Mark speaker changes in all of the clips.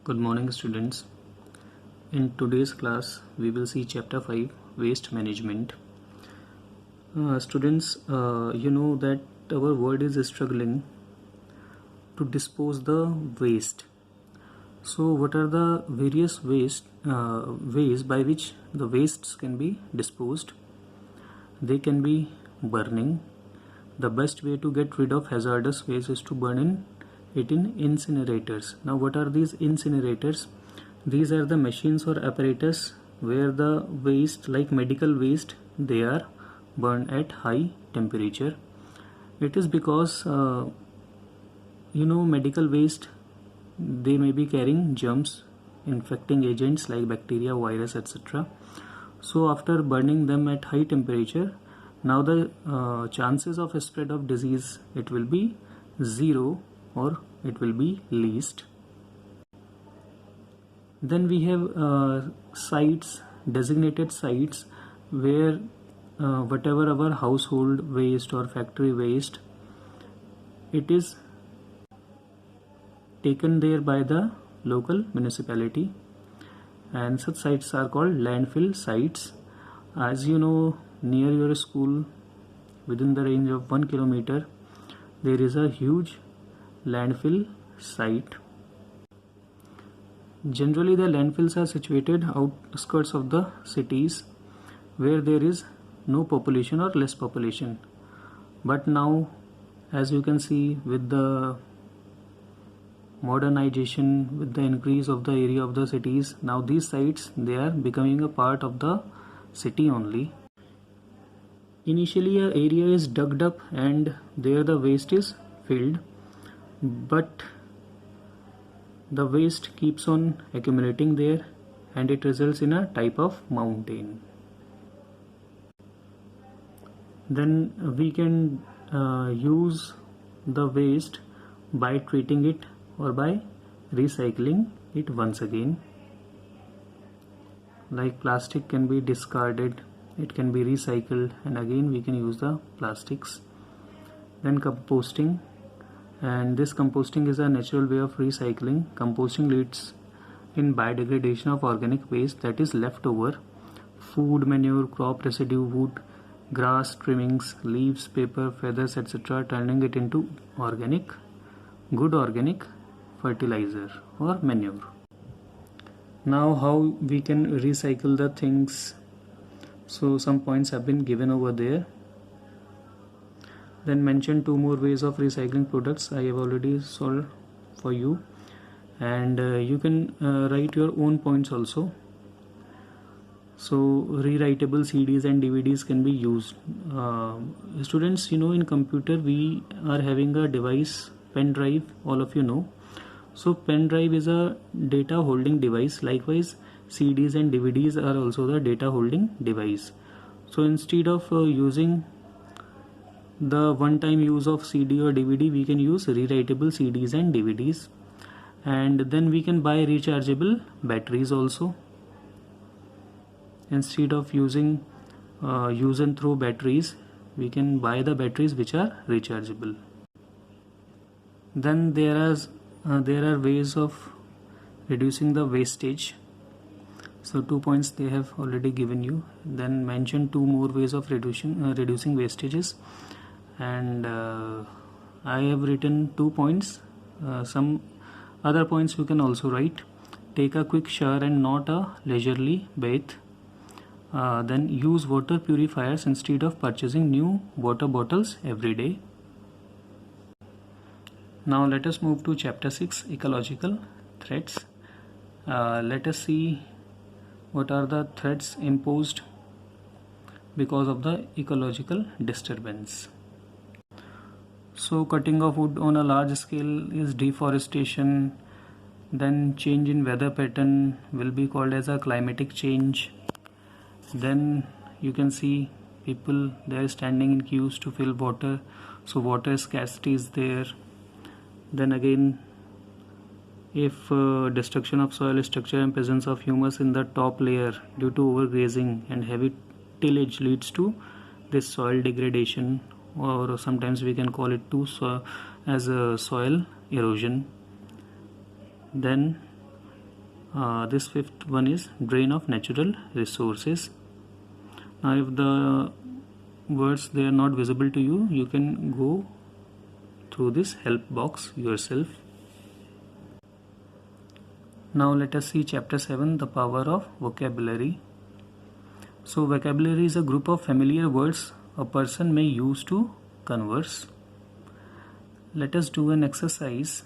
Speaker 1: Good morning, students. In today's class, we will see chapter 5, waste management. Students, you know that our world is struggling to dispose the waste. So what are the various ways by which the wastes can be disposed? They can be burning. The best way to get rid of hazardous waste is to burn it in incinerators. Now what are these incinerators? These are the machines or apparatus where the waste, like medical waste, they are burned at high temperature. It is because medical waste, they may be carrying germs, infecting agents like bacteria, virus, etc. So after burning them at high temperature, now the chances of a spread of disease, it will be zero or it will be least. Then we have sites, designated sites where whatever our household waste or factory waste, it is taken there by the local municipality, and such sites are called landfill sites. As you know, near your school, within the range of 1 kilometer, there is a huge landfill site. Generally, the landfills are situated outskirts of the cities where there is no population or less population. But now, as you can see, with the modernization, with the increase of the area of the cities, now these sites, they are becoming a part of the city only. Initially, an area is dug up and there the waste is filled, but the waste keeps on accumulating there and it results in a type of mountain. Then we can use the waste by treating it or by recycling it once again. Like plastic can be discarded, it can be recycled, and again we can use the plastics. Then composting, and this composting is a natural way of recycling. Composting leads in biodegradation of organic waste that is left over: food, manure, crop residue, wood, grass, trimmings, leaves, paper, feathers, etc., turning it into good organic fertilizer or manure. Now how we can recycle the things? So some points have been given over there. Then mention two more ways of recycling products. I have already solved for you, and you can write your own points also. So rewritable CDs and DVDs can be used. Students, you know, in computer we are having a device, pen drive, all of you know. So pen drive is a data holding device. Likewise, CDs and DVDs are also the data holding device. So instead of using the one-time use of CD or DVD, we can use rewritable CDs and DVDs, and then we can buy rechargeable batteries also. Instead of using use and throw batteries, we can buy the batteries which are rechargeable. Then there are ways of reducing the wastage. So 2 points they have already given you. Then mention two more ways of reducing wastages, and I have written 2 points. Some other points you can also write. Take a quick shower and not a leisurely bath. Then use water purifiers instead of purchasing new water bottles every day. Now let us move to chapter 6, ecological threats. Let us see what are the threats imposed because of the ecological disturbance. So cutting of wood on a large scale is deforestation. Then change in weather pattern will be called as a climatic change. Then you can see people, they are standing in queues to fill water, so water scarcity is there. Then again, if destruction of soil structure and presence of humus in the top layer due to overgrazing and heavy tillage leads to this soil degradation, or sometimes we can call it too as a soil erosion. Then This fifth one is drain of natural resources. Now if the words they are not visible to you, you can go through this help box yourself. Now let us see chapter 7, the power of vocabulary. So vocabulary is a group of familiar words a person may use to converse. Let us do an exercise.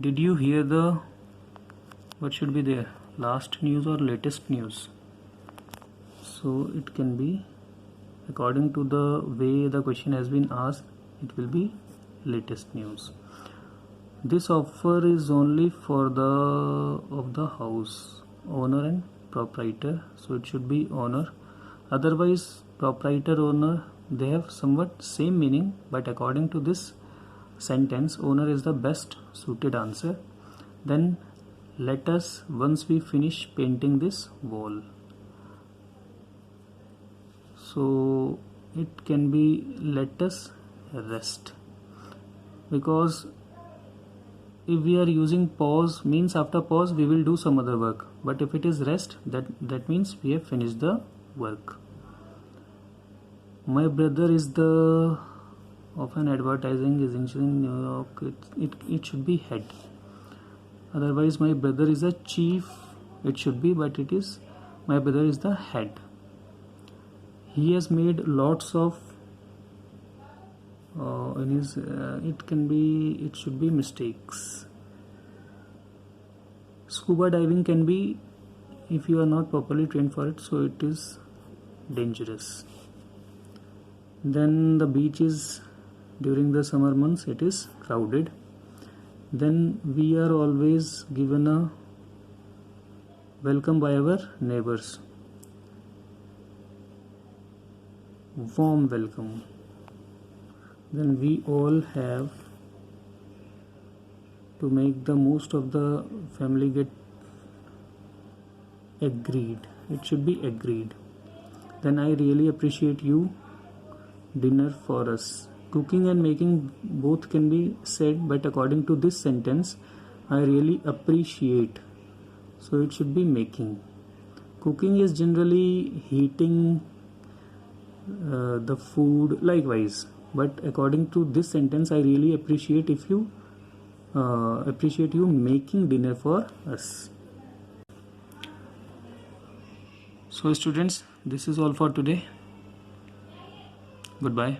Speaker 1: Did you hear the, what should be there, last news or latest news? So it can be, according to the way the question has been asked, it will be latest news. This offer is only for the house owner and proprietor, so it should be owner. Otherwise proprietor, owner, they have somewhat same meaning, but according to this sentence, owner is the best suited answer. Then let us, once we finish painting this wall, so it can be let us rest, because if we are using pause, means after pause we will do some other work, but if it is rest, that means we have finished the work. My brother is the of an advertising agency in New York. It should be head. Otherwise my brother is a chief, it should be, but it is my brother is the head. He has made lots of in his it should be mistakes. Scuba diving can be, if you are not properly trained for it, so it is dangerous. Then the beach is, during the summer months it is crowded. Then we are always given a welcome by our neighbors, warm welcome. Then we all have to make the most of the family get agreed. It should be agreed. Then I really appreciate you, dinner for us. Cooking and making both can be said, but according to this sentence, I really appreciate, so it should be making. Cooking is generally heating the food, likewise, but according to this sentence, I really appreciate if you making dinner for us. So students, this is all for today. Goodbye.